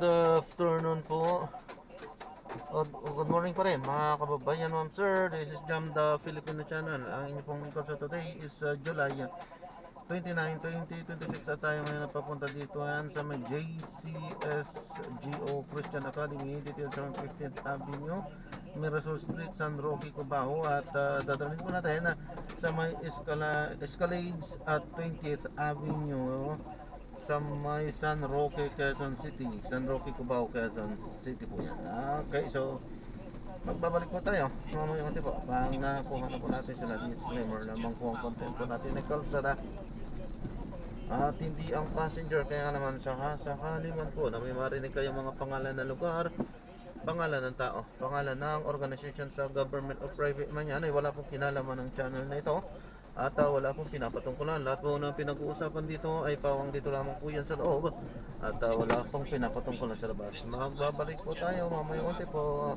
afternoon po. Good morning pa rin mga kababayan, ma'am sir. This is Jam the Filipino channel. Ang inyo pong lingkod sa today is July 29, 2026 at tayo ngayon napapunta dito yan sa may JCSGO Christian Academy dito sa 15th Avenue, Mirasol Street, San Roque, Cubao. At dadalhin po natin sa may Escalades at 20th Avenue sa may San Roque, Quezon City. San Roque, Cubao, Quezon City po yan. Okay, so magbabalik po tayo mamaya konti po pag nakuha na po natin sila disclaimer lamang po ang content po natin ay kalsada at hindi ang passenger. Kaya naman sakali man po na may marinig kayo mga pangalan ng lugar, pangalan ng tao, pangalan ng organization sa government o private man yan, ay wala pong kinalaman ng channel na ito at wala pong pinapatungkulan. Lahat po ng pinag-uusapan dito ay pawang dito lamang po yan sa loob at wala pong pinapatungkulan sa labas. Magbabalik po tayo mamaya konti po.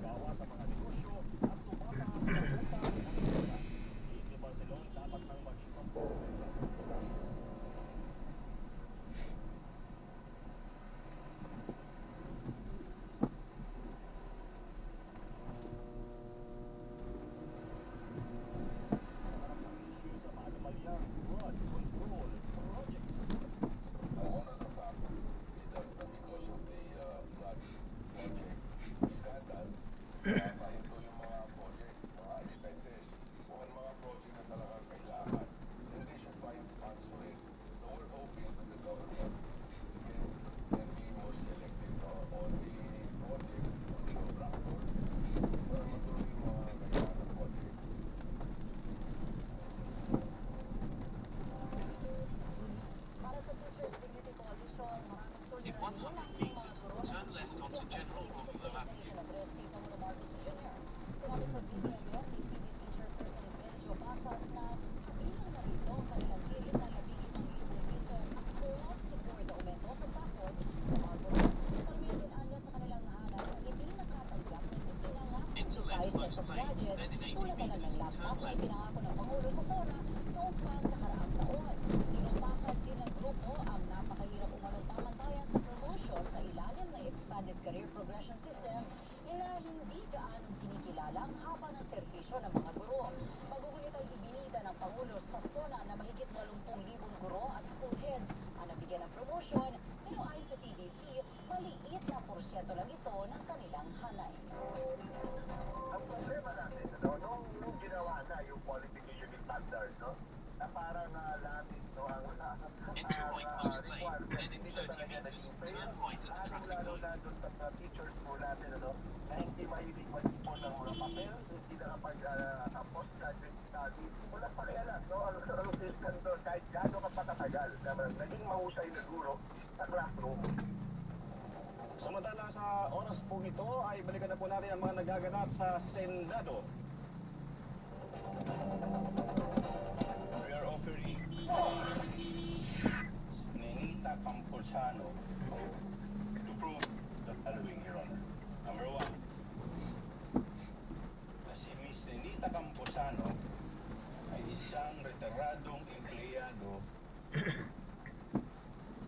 In 100 meters, turn left onto General Roosevelt Avenue. Into left West Lane, then in 80 meters, turn left. Expanded career progression system na hindi gaano kinikilala ang haba ng serbisyo ng mga guro. Magugulit ay ibinida ng Pangulo sa SONA na mahigit 80,000 guro at school heads ang nabigyan ng promotion, pero ayon sa TDC, maliit na porsyento lang ito ng kanilang hanay. Ang problema natin, nung ginawa na yung qualification standard, no? Na parang lahat ito ang Enter right West Lane, then in 30 meters, turn right at the traffic lalo na light. doon sa teachers po natin, na hindi mahilig mag-ipon ng mga papel, hindi nakapag-tapos, graduate studies, wala pakialam, no? Ang system doon, kahit gano'n ka patatagal, naging mahusay na guro sa classroom. Samantala sa oras po ito ay balikan na po natin ang mga nagaganap sa Senado. We are offering Nenita Camposano to prove the following, Your Honor. Number one, na si Miss Nenita Camposano ay isang retiradong empleyado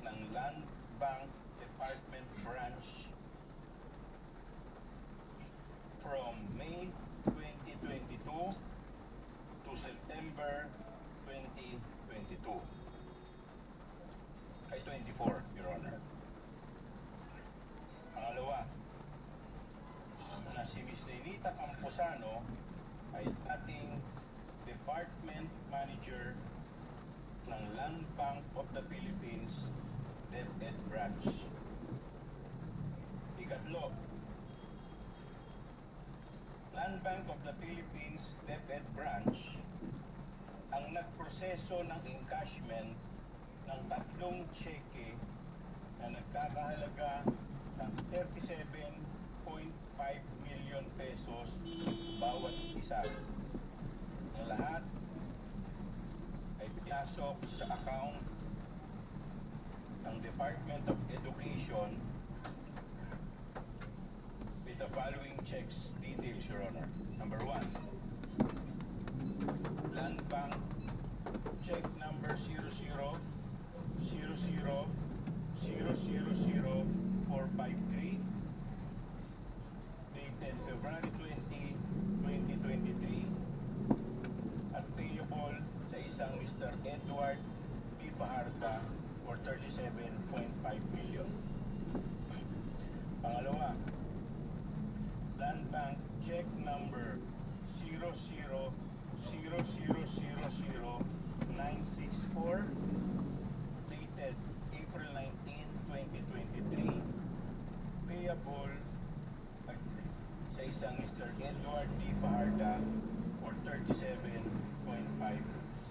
ng Land Bank Department Branch from May 2022 to September 2022. Ay 24, Your Honor. Pangalawa, na si Ms. Nenita Camposano ay ating Department Manager ng Land Bank of the Philippines DepEd Branch. Ikatlo, Land Bank of the Philippines DepEd Branch ang nagproseso ng encashment ng 3 cheque na nagkakahalaga ng 37.5 million pesos bawat isa. Ang lahat ay pinasok sa account ng Department of Education with the following checks details, Your Honor. Number 1, Land Bank check number 0000000453 dated February 20, 2023 at payable sa isang Mr. Edward P. Paharda for 37.5 million. Pangalawa, Land Bank check number 000000964 dated April 19, 2023 payable sa isang Mr. Edward D. Paharda for 37.5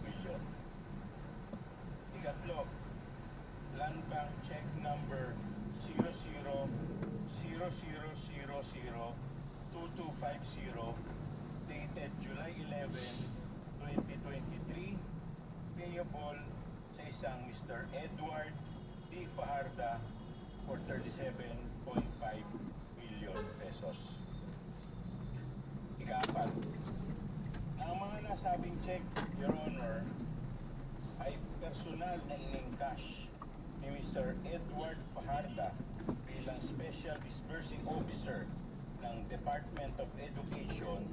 million. Ikatlo, Land Bank check number 0000002250 dated July 11, 2023 payable sa isang Mr. Edward D. Paharda for 37.5 million pesos. Ika-apat, ang mga nasabing check, Your Honor, ay personal na in-encash ni Mr. Edward Paharda bilang Special Disbursing Officer ng Department of Education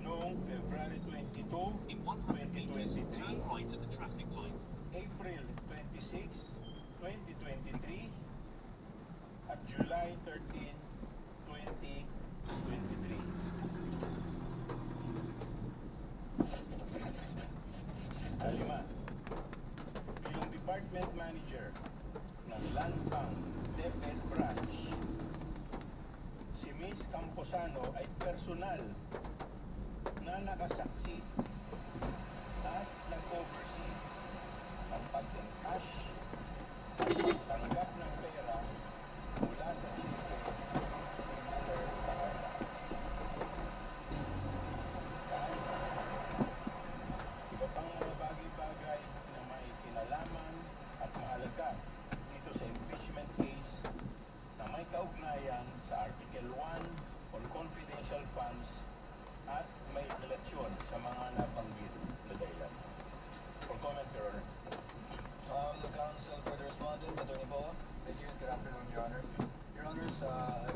noong February 22, In 100 meters, turn 2023, right at the traffic light. April 26, 2023, at July 13, 2023. Kalima, bilang Department Manager ng Land Bank DepEd Branch, si Miss Camposano ay personal na nakasaksi at nag-oversee ng pag-encash at tanggap ng pera mula sa cheque ni Mr. Paharda. Iba pang mga bagay-bagay na may kinalaman at mahalaga dito sa impeachment case na may kaugnayan sa Article 1 on confidential funds at may relasyon sa mga nabanggit na dahilan. For comment, Your Honor. The counsel for the respondent, Attorney Boa. Thank you. Good afternoon, Your Honor. Your Honors,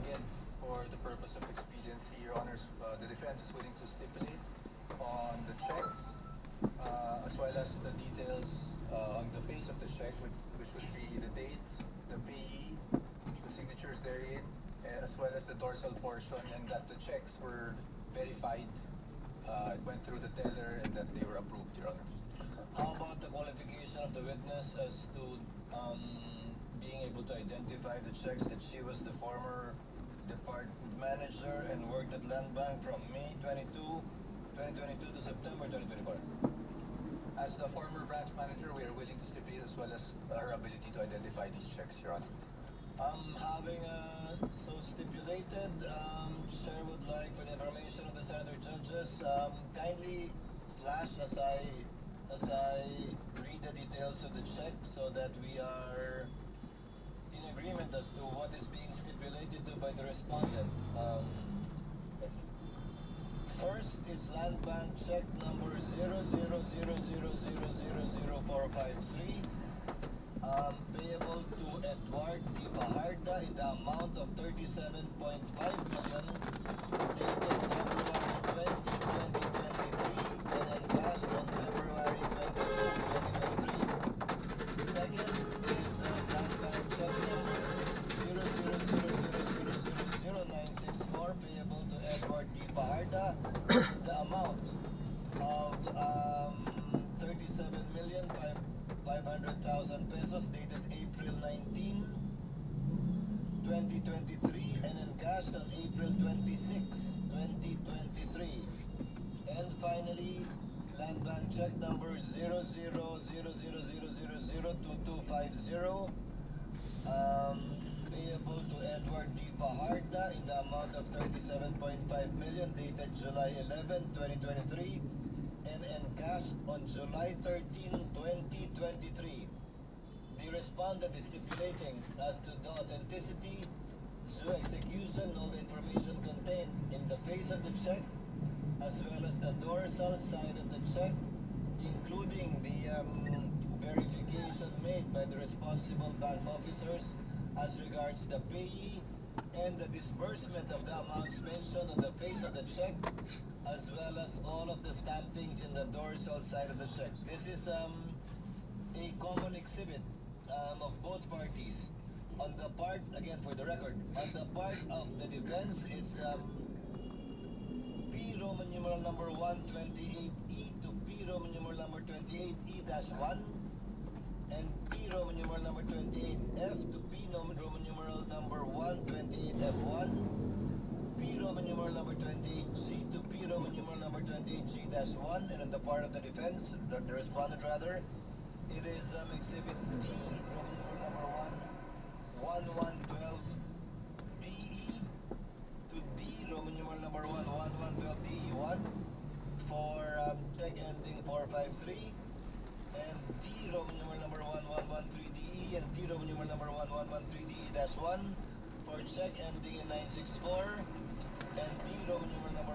again, for the purpose of expediency, Your Honors, the defense is willing to stipulate on the check, as well as the details on the face of the check, which would be the dates, the payee, the signatures therein, as well as the dorsal portion, and that the checks were verified, it went through the teller, and that they were approved, Your Honors. How about the qualification of the witness as to being able to identify the checks that she was the former department manager and worked at Land Bank from May 2022 to September 2024? As the former branch manager, we are willing to stipulate as well as our ability to identify these checks, Your Honor. Having so stipulated, Chair would like, for the information of the Senator Judges, kindly flash as I read the details of the check so that we are in agreement as to what is being stipulated to by the respondent. First is Land Bank check number 000000453, payable to Edward D. Paharda in the amount of 37.5 million, dated February 20, 2023, and encashed on February 22, 2023. Second is Land Bank check number 000000964, payable to Edward D. Paharda in the amount of 37,500,000 pesos, dated April 19, 2023, and encashed on April 26, 2023. And finally, Land Bank check number 00000002250, payable to Edward D. Paharda in the amount of 37.5 million, dated July 11, 2023, and encashed on July 13, 2023. The respondent is stipulating as to the authenticity, through execution, all the information contained in the face of the check, as well as the dorsal side of the check, including the verification made by the responsible bank officers as regards the payee, and the disbursement of the amounts mentioned on the face of the check, as well as all of the stampings in the dorsal side of the check. This is a common exhibit of both parties. On the part, again for the record, on the part of the defense, it's P Roman numeral number 128E to P Roman numeral number 28E-1 and P Roman numeral number 28F to P Roman numeral number 128F1, P Roman numeral number 28G to P Roman numeral number 28G-1, and on the part of the defense, the respondent rather, it is exhibit D Roman numeral number 1112DE to D Roman numeral number 1112DE1 for check ending 453, and D Roman numeral number 1113DE and D Roman numeral number 1113DE-1 for check ending in 964, and D Roman numeral number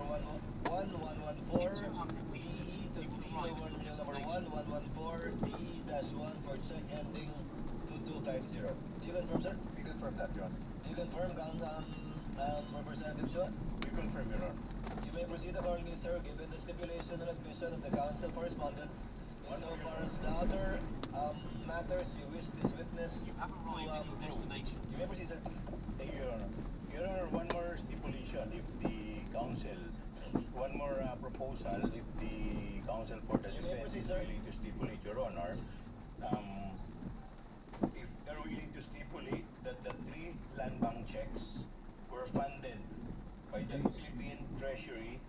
1114DE to D Roman numeral number 1114DE-1 for check ending 2250. Do you confirm, sir? We confirm that, Your Honor. Do you confirm, Representative Chua? We confirm, Your Honor. You may proceed accordingly, sir, given the stipulation and admission of the counsel for respondent. And so far as the other matters you wish this witness You have arrived at your destination. You may proceed, sir. Thank you, Your Honor. Your Honor, one more stipulation if the counsel, one more proposal if the counsel for the You may defense proceed, is sir. willing to stipulate, Your Honor, if they're willing to stipulate that the 3 land bank checks were funded by the Philippine Treasury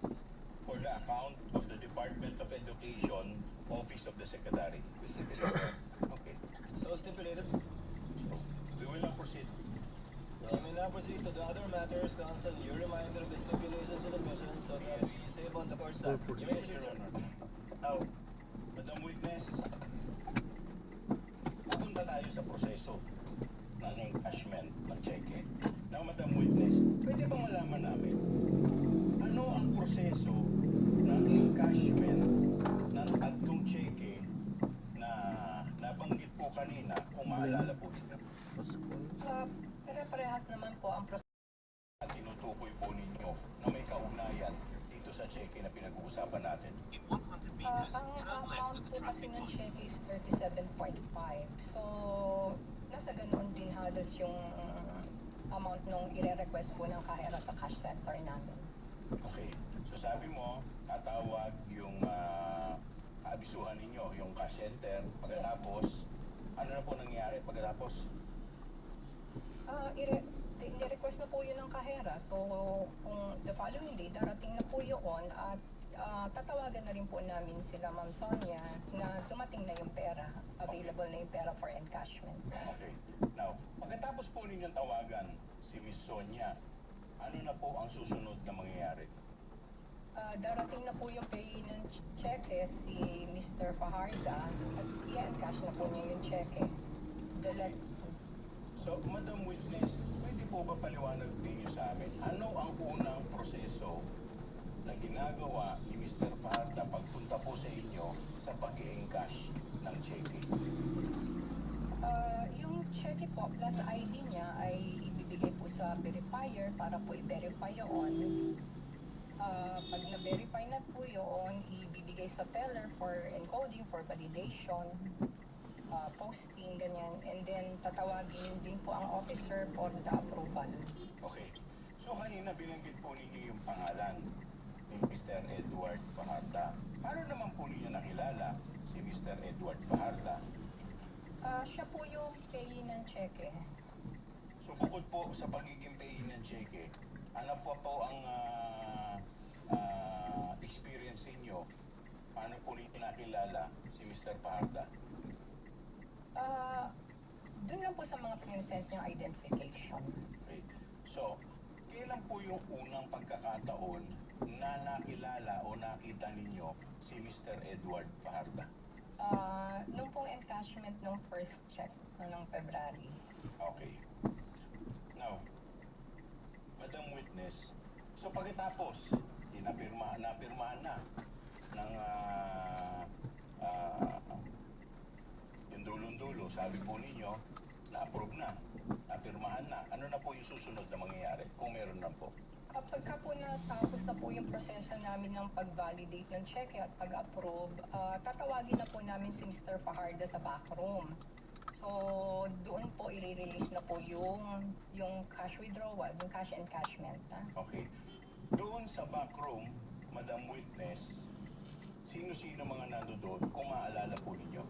for the account of the Department of Education, Office of the Secretary. Okay. So stipulated. We will now proceed. You may now proceed to the other matters, counsel. Your reminder of the stipulations and admissions so that we save on the court's time. You may Yes, proceed, Your sir. Honor. Now, Madam Witness, pupunta tayo sa proseso ng encashment ng cheque. Now, Madam Witness, pwede bang malaman namin ano ang proseso ng encashment ng tatlong cheque na nabanggit po kanina kung maalala po ninyo? Pare-parehas naman po ang At tinutukoy po ninyo na may kaugnayan dito sa cheque na pinag-uusapan natin. In 100 meters, ang turn left amount at the po kasi traffic ng light. check is 37.5. So, nasa ganoon din halos yung amount nung ire-request po ng kahera sa cash center namin. Okay. So sabi mo, tatawag yung abisuhan ninyo, yung cash center. Pagkatapos, ano na po nangyari pagkatapos? I-request na po yun ng kahera. So, kung the following day, darating na po yun at tatawagan na rin po namin sila Ma'am Sonia na dumating na yung pera, available na yung pera for encashment. Okay. Now, pagkatapos po ninyong tawagan si Miss Sonia, ano na po ang susunod na mangyayari? Darating na po yung pay ng cheque si Mr. Fajarda at i-encash na po niya yung cheque. So, Madam Witness, pwede po ba paliwanag ninyo sa amin, ano ang unang proseso na ginagawa ni Mr. Fajarda pagpunta po sa inyo sa pag-i-encash ng cheque? Yung cheque po plus ID niya ay ibibigay po sa verifier para po i-verify yun. Pag na-verify na po yun, ibibigay sa teller for encoding, for validation, posting, ganyan. And then tatawagin din po ang officer for the approval. Okay. So, kanina binanggit po ninyo yung pangalan ni Mr. Edward Fajarda. Paano naman po ninyo nakilala si Mr. Edward Fajarda? Siya po yung payee ng cheque. So, bukod po sa pagiging payee ng cheque, ano po ang experience ninyo? Paano po ninyo nakilala si Mr. Fajarda? Doon lang po sa mga prinsess niyang identification. Okay. So, kailan po yung unang pagkakataon na nakilala o nakita ninyo si Mr. Edward Fajarda? Nung pong encashment ng first check noong February. Okay. Now, Madam Witness, so pagkatapos, napirmahan na ng yung dulong-dulo, sabi po ninyo, na-approve na, napirmahan na. Ano na po yung susunod na mangyayari? meron na po. Kapag po natapos na po yung proseso namin ng pag-validate ng check at pag-approve, tatawagin na po namin si Mr. Fajardo sa backroom. So, doon po i-release na po yung cash withdrawal, yung cash encashment. Okay. Doon sa backroom, Madam Witness, sino-sino mga nandoon kung maalala po ninyo?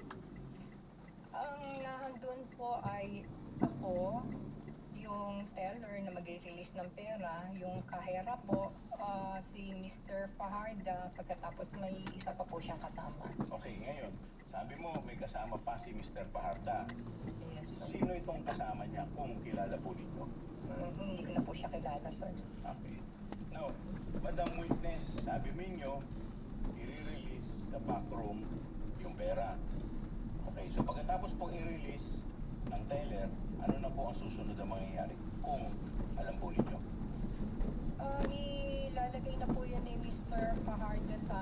Ang nandun po ay ako, yung teller na mag-release ng pera, yung kahera po, si Mr. Fajardo, pagkatapos may isa pa po siyang kasama. Okay, ngayon, sabi mo may kasama pa si Mr. Paharda. Yes, sir. Sino itong kasama niya kung kilala po ninyo? Hindi ko na po siya kilala, sir. Okay. Now, Madam Witness, sabi mo ninyo, i-release sa backroom yung pera. Okay, so pagkatapos pong i-release ng teller, ano na po ang susunod na mangyayari? Kung alam po ninyo. Ilalagay na po yan ni Mr. Fajardo sa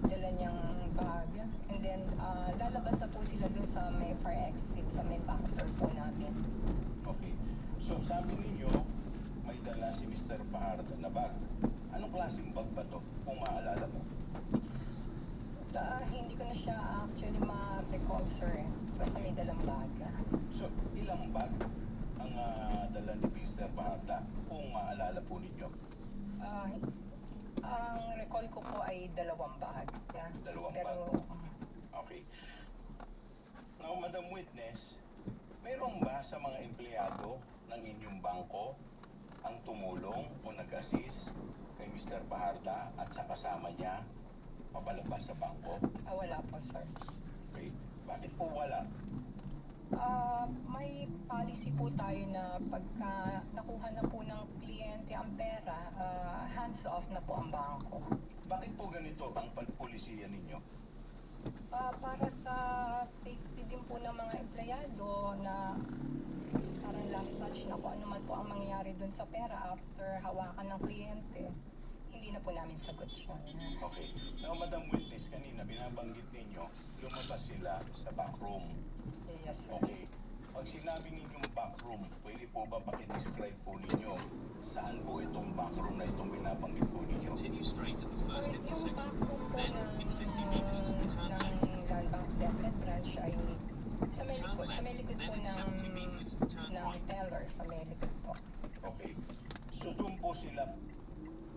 dala niyang bag. And then, lalabas na po sila dun sa may fire exit, sa may back door po namin. Okay. So sabi ninyo, may dala si Mr. Fajardo na bag. Anong klaseng bag ba to kung maalala mo? Hindi ko na siya actually ma-recall, sir. Basta may dalang bag. So, ilang bag ang dala ni Mr. Fajardo kung maalala po ninyo? Ang recall ko po ay 2 bag. Dalawang Pero, Okay. Now, Madam Witness, mayroon ba sa mga empleyado ng inyong bangko ang tumulong o nag-assist kay Mr. Fajardo at sa kasama niya papalabas sa bangko? wala po, sir. Okay. Bakit po wala? May policy po tayo na pagka nakuha na po ng kliyente ang pera, hands off na po ang bangko. Bakit po ganito ang pagpulisiya ninyo? Para sa safety din po ng mga empleyado na parang last touch na kung ano man po ang mangyayari dun sa pera after hawakan ng kliyente, hindi na po namin sagot yun. Okay. Now, Madam Witness, kanina binabanggit ninyo, lumabas sila sa backroom. Yes, sir. Okay. Pag sinabi ninyong backroom, pwede po ba pakidescribe po ninyo saan po itong backroom na itong binabanggit po ninyo? Continue straight at the first Yung intersection. backroom po Then, in 50 meters, turn ng left. Land Bank Development Branch ay sa may Turn likod, sa may left. likod Then, po in ng 70 meters, turn right. teller, sa may likod po. Okay. So doon po sila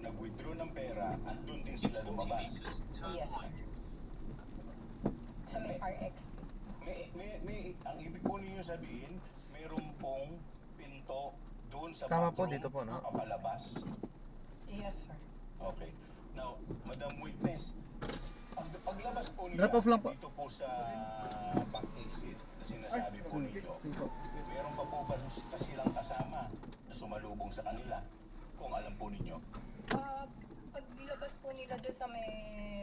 nag-withdraw ng pera at doon din In sila 40 lumabas. meters, turn Yes, sir. right. Sa may fire exit. Ang ibig po ninyo sabihin, mayroon pong pinto doon sa Tama po, backroom dito po, no? papalabas. Yes, sir. Okay. Now, Madam Witness, paglabas po nila Drop off lang po. dito po sa back exit na sinasabi po ninyo, meron pa po ba silang kasama na sumalubong sa kanila? Kung alam po ninyo. Paglabas po nila doon sa may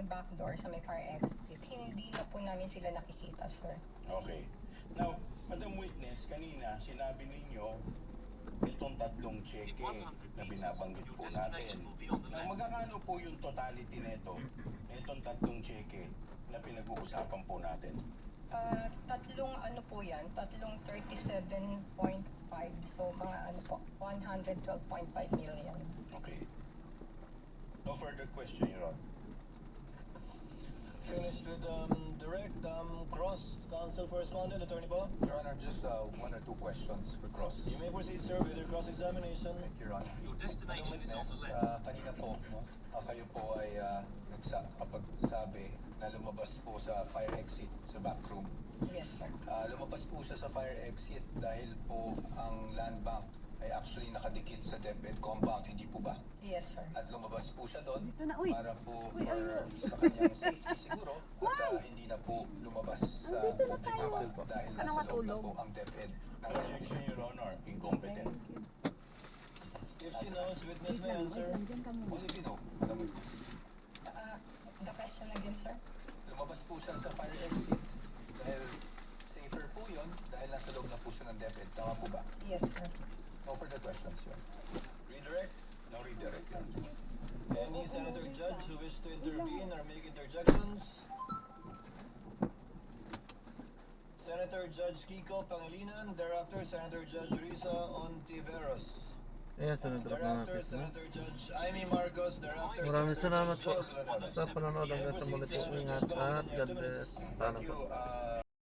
back door, sa may fire exit, hindi na po namin sila nakikita, sir. Okay. Now, Madam Witness, kanina sinabi ninyo itong 3 cheque na binabanggit po natin. Now, magkakano po yung totality nito? Itong 3 cheque na pinag-uusapan po natin. Tatlong ano po yan, tatlong 37.5, so mga ano po, 112.5 million. Okay. No further question, Your Honor. Finished with direct cross counsel for respondent, Attorney Bo. Your Honor, just 1 or 2 questions for cross. You may proceed, sir, with your cross-examination. Thank you, Your Honor. Your destination is on the left. Kanina po, kayo po ay kapag sabi na lumabas po sa fire exit sa backroom. Yes, sir. Lumabas po siya sa fire exit dahil po ang land bank ay actually nakadikit sa DepEd compound, hindi po ba? Yes, sir. At lumabas po siya doon Dito na, uy. para po Uy, sa kanyang safety siguro at hindi na po lumabas sa Andito na tayo. publiko dahil Ka na nasa loob na matulog. po ang DepEd. Objection, Your Honor. Incompetent. If she knows, witness Wait may lang, answer. nandyan ka muna. What if you know, Madam Witness? The question again, sir? Lumabas po siya sa fire exit dahil safer po yun dahil nasa loob na po siya ng DepEd. Tama po ba? Yes, sir. No further questions, yun. Redirect. No redirect. Any senator judge who wish to intervene or make interjections? Senator Judge Kiko Pangilinan, thereafter Senator Judge Risa Ontiveros. Ayan, sinunod na natin. Senator Judge Amy Marcos, Director. Maraming salamat po sa panonood. Hanggang sa muli po. Ingat at God bless. Paalam po.